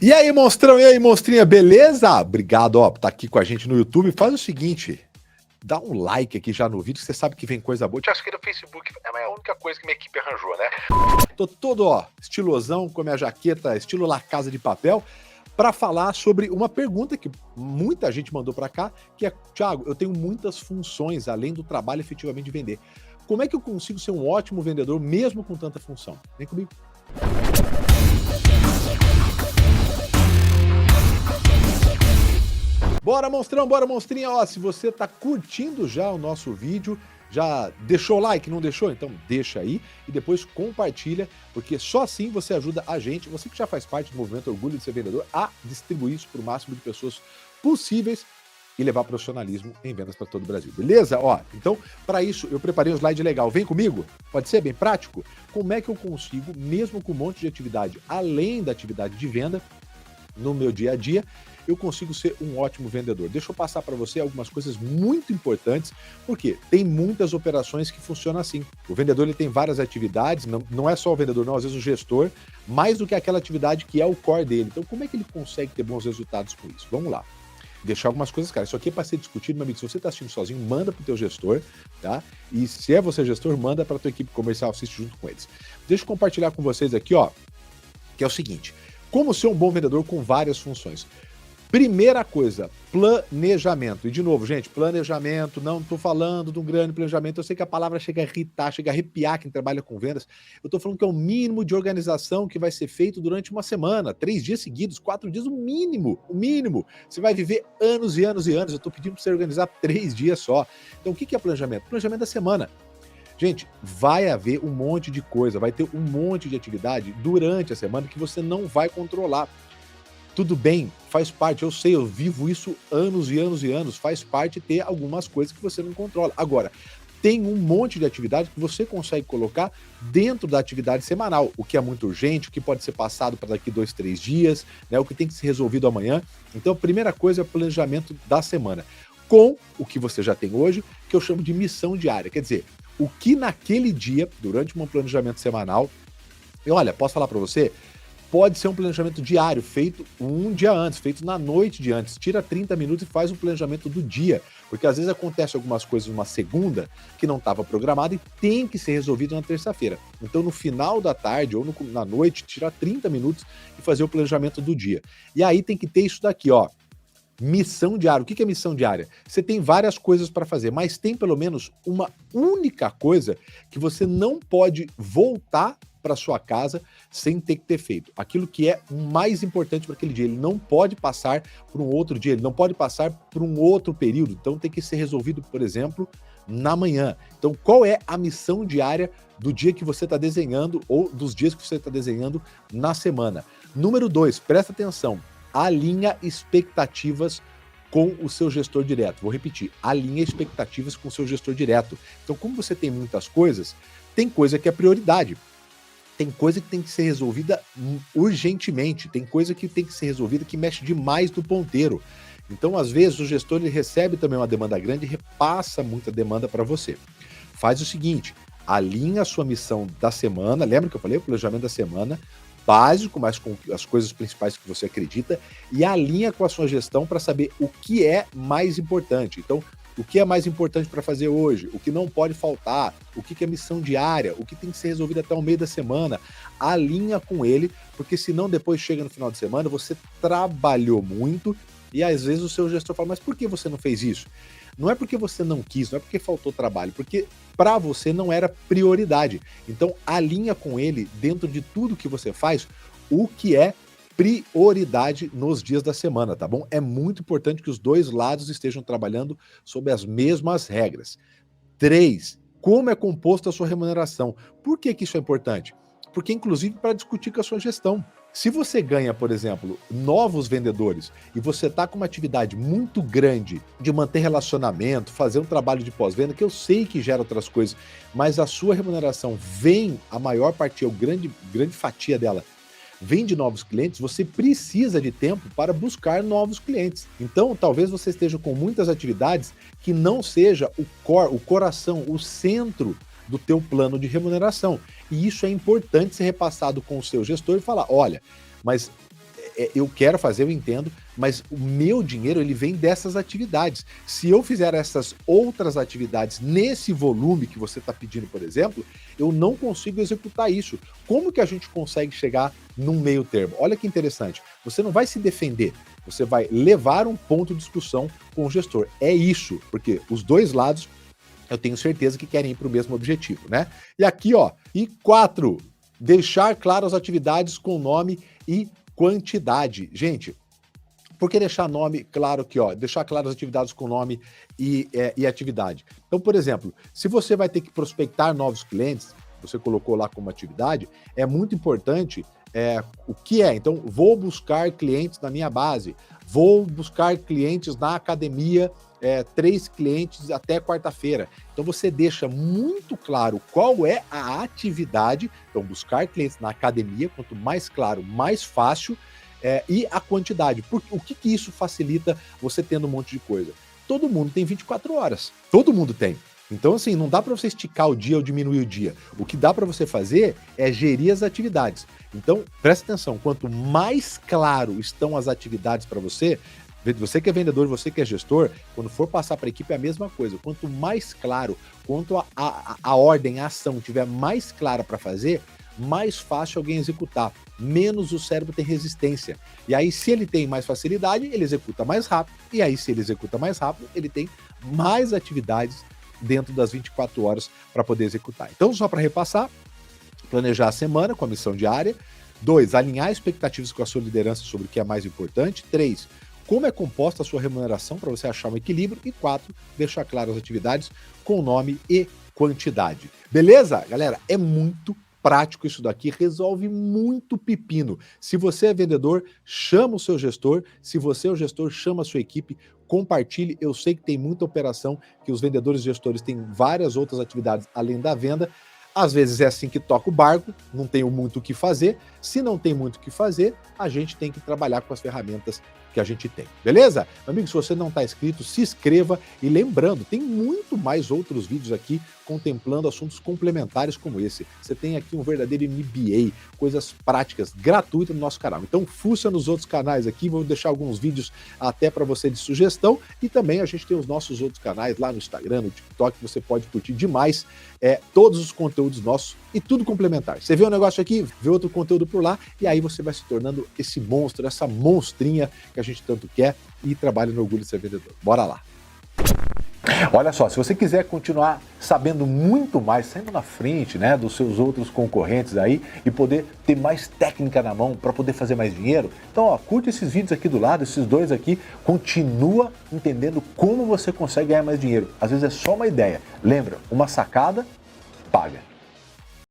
E aí, monstrão, e aí, monstrinha, beleza? Obrigado, ó, por estar aqui com a gente no YouTube. Faz o seguinte, dá um like aqui já no vídeo, que você sabe que vem coisa boa. Eu acho que no Facebook é a única coisa que minha equipe arranjou, né? Tô todo, ó, estilosão, com a minha jaqueta, estilo La Casa de Papel, para falar sobre uma pergunta que muita gente mandou para cá, que é, Thiago, eu tenho muitas funções, além do trabalho efetivamente de vender. Como é que eu consigo ser um ótimo vendedor, mesmo com tanta função? Vem comigo. Bora, monstrão, bora, monstrinha. Ó, se você tá curtindo já o nosso vídeo, já deixou o like, não deixou? Então deixa aí e depois compartilha, porque só assim você ajuda a gente, você que já faz parte do movimento Orgulho de Ser Vendedor, a distribuir isso para o máximo de pessoas possíveis e levar profissionalismo em vendas para todo o Brasil, beleza? Ó, então, para isso, eu preparei um slide legal. Vem comigo? Pode ser bem prático? Como é que eu consigo, mesmo com um monte de atividade, além da atividade de venda, no meu dia a dia, eu consigo ser um ótimo vendedor. Deixa eu passar para você algumas coisas muito importantes, porque tem muitas operações que funcionam assim. O vendedor ele tem várias atividades, não é só o vendedor, não, às vezes o gestor, mais do que aquela atividade que é o core dele. Então, como é que ele consegue ter bons resultados com isso? Vamos lá. Deixar algumas coisas, cara. Isso aqui é para ser discutido, meu amigo. Se você está assistindo sozinho, manda para o teu gestor, tá? E se é você gestor, manda para a tua equipe comercial, assiste junto com eles. Deixa eu compartilhar com vocês aqui, ó, que é o seguinte. Como ser um bom vendedor com várias funções? Primeira coisa, planejamento. E de novo, gente, planejamento, não estou falando de um grande planejamento. Eu sei que a palavra chega a irritar, chega a arrepiar quem trabalha com vendas. Eu estou falando que é o mínimo de organização que vai ser feito durante uma semana, 3 dias seguidos, 4 dias, o mínimo, o mínimo. Você vai viver anos e anos e anos. Eu estou pedindo para você organizar 3 dias só. Então, o que é planejamento? Planejamento da semana. Gente, vai haver um monte de coisa, vai ter um monte de atividade durante a semana que você não vai controlar. Tudo bem, faz parte, eu sei, eu vivo isso anos e anos e anos, faz parte ter algumas coisas que você não controla. Agora, tem um monte de atividade que você consegue colocar dentro da atividade semanal, o que é muito urgente, o que pode ser passado para daqui 2, 3 dias, né, o que tem que ser resolvido amanhã. Então, a primeira coisa é o planejamento da semana, com o que você já tem hoje, que eu chamo de missão diária. Quer dizer, o que naquele dia, durante um planejamento semanal, e olha, posso falar para você, pode ser um planejamento diário, feito um dia antes, feito na noite de antes. Tira 30 minutos e faz o planejamento do dia. Porque às vezes acontece algumas coisas numa segunda que não estava programada e tem que ser resolvido na terça-feira. Então, no final da tarde ou na noite, tirar 30 minutos e fazer o planejamento do dia. E aí tem que ter isso daqui, ó. Missão diária. O que é missão diária? Você tem várias coisas para fazer, mas tem pelo menos uma única coisa que você não pode voltar para sua casa sem ter que ter feito. Aquilo que é mais importante para aquele dia. Ele não pode passar por um outro dia, ele não pode passar por um outro período. Então tem que ser resolvido, por exemplo, na manhã. Então qual é a missão diária do dia que você está desenhando ou dos dias que você está desenhando na semana? Número 2, presta atenção. Alinha expectativas com o seu gestor direto. Vou repetir, alinha expectativas com o seu gestor direto. Então, como você tem muitas coisas, tem coisa que é prioridade. Tem coisa que tem que ser resolvida urgentemente, tem coisa que tem que ser resolvida que mexe demais no ponteiro. Então, às vezes, o gestor ele recebe também uma demanda grande e repassa muita demanda para você. Faz o seguinte, alinha a sua missão da semana, lembra que eu falei? O planejamento da semana, básico, mas com as coisas principais que você acredita, e alinha com a sua gestão para saber o que é mais importante. Então, o que é mais importante para fazer hoje, o que não pode faltar, o que é missão diária, o que tem que ser resolvido até o meio da semana, alinha com ele, porque senão depois chega no final de semana, você trabalhou muito e às vezes o seu gestor fala, mas por que você não fez isso? Não é porque você não quis, não é porque faltou trabalho, porque para você não era prioridade. Então alinha com ele, dentro de tudo que você faz, o que é prioridade nos dias da semana, tá bom? É muito importante que os dois lados estejam trabalhando sob as mesmas regras. 3, como é composta a sua remuneração? Por que isso é importante? Porque, inclusive, para discutir com a sua gestão. Se você ganha, por exemplo, novos vendedores e você está com uma atividade muito grande de manter relacionamento, fazer um trabalho de pós-venda, que eu sei que gera outras coisas, mas a sua remuneração vem, a maior parte, a grande fatia dela, vem de novos clientes, você precisa de tempo para buscar novos clientes. Então, talvez você esteja com muitas atividades que não seja o core, o coração, o centro do teu plano de remuneração. E isso é importante ser repassado com o seu gestor e falar, olha, mas eu quero fazer, eu entendo, mas o meu dinheiro ele vem dessas atividades. Se eu fizer essas outras atividades nesse volume que você está pedindo, por exemplo, eu não consigo executar isso. Como que a gente consegue chegar num meio termo? Olha que interessante, você não vai se defender, você vai levar um ponto de discussão com o gestor. É isso, porque os dois lados eu tenho certeza que querem ir para o mesmo objetivo, né? E aqui, ó, e 4, deixar claro as atividades com nome e quantidade. Gente, por que deixar nome claro aqui, ó? Deixar claro as atividades com nome e atividade. Então, por exemplo, se você vai ter que prospectar novos clientes, você colocou lá como atividade, é muito importante o que é. Então, vou buscar clientes na minha base, vou buscar clientes na academia, 3 clientes até quarta-feira. Então você deixa muito claro qual é a atividade. Então, buscar clientes na academia, quanto mais claro, mais fácil, e a quantidade. O que isso facilita você tendo um monte de coisa? Todo mundo tem 24 horas. Todo mundo tem. Então, assim, não dá para você esticar o dia ou diminuir o dia. O que dá para você fazer é gerir as atividades. Então, presta atenção, quanto mais claro estão as atividades para você que é vendedor, você que é gestor, quando for passar para a equipe é a mesma coisa. Quanto mais claro, quanto a ordem, a ação tiver mais clara para fazer, mais fácil alguém executar, menos o cérebro tem resistência. E aí, se ele tem mais facilidade, ele executa mais rápido, e aí, se ele executa mais rápido, ele tem mais atividades dentro das 24 horas para poder executar. Então, só para repassar, planejar a semana com a missão diária. 2, alinhar expectativas com a sua liderança sobre o que é mais importante. 3, como é composta a sua remuneração para você achar um equilíbrio. E 4, deixar claro as atividades com nome e quantidade. Beleza? Galera, é muito prático isso daqui, resolve muito pepino. Se você é vendedor, chama o seu gestor. Se você é o gestor, chama a sua equipe, compartilhe. Eu sei que tem muita operação, que os vendedores e gestores têm várias outras atividades além da venda. Às vezes é assim que toca o barco, não tem muito o que fazer. Se não tem muito o que fazer, a gente tem que trabalhar com as ferramentas que a gente tem, beleza? Meu amigo, se você não está inscrito, se inscreva. E lembrando, tem muito mais outros vídeos aqui contemplando assuntos complementares como esse. Você tem aqui um verdadeiro MBA, coisas práticas, gratuitas no nosso canal. Então, fuça nos outros canais aqui, vou deixar alguns vídeos até para você de sugestão. E também a gente tem os nossos outros canais lá no Instagram, no TikTok, que você pode curtir demais todos os conteúdos nossos e tudo complementar. Você vê um negócio aqui, vê outro conteúdo por lá, e aí você vai se tornando esse monstro, essa monstrinha que a gente tanto quer e trabalha no orgulho de ser vendedor. Bora lá! Olha só, se você quiser continuar sabendo muito mais, saindo na frente, né, dos seus outros concorrentes aí e poder ter mais técnica na mão para poder fazer mais dinheiro, então ó, curte esses vídeos aqui do lado, esses dois aqui, continua entendendo como você consegue ganhar mais dinheiro. Às vezes é só uma ideia. Lembra, uma sacada paga.